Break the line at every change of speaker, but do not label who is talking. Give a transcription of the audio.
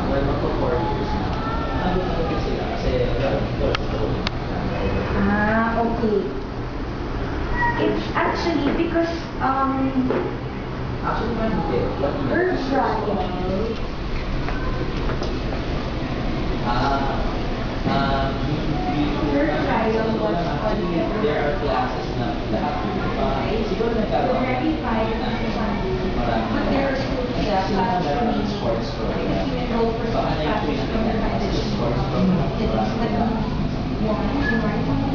Well, magpo 4 years na. Nandun sila kasi
okay. It's actually because
actually man hindi.
her trial. Her trial was on
there are classes na lahat. Siguro nagkaroon.
verified but there are still classes remaining.
Sports program.
If you enroll for some classes from the
Sports program.
one,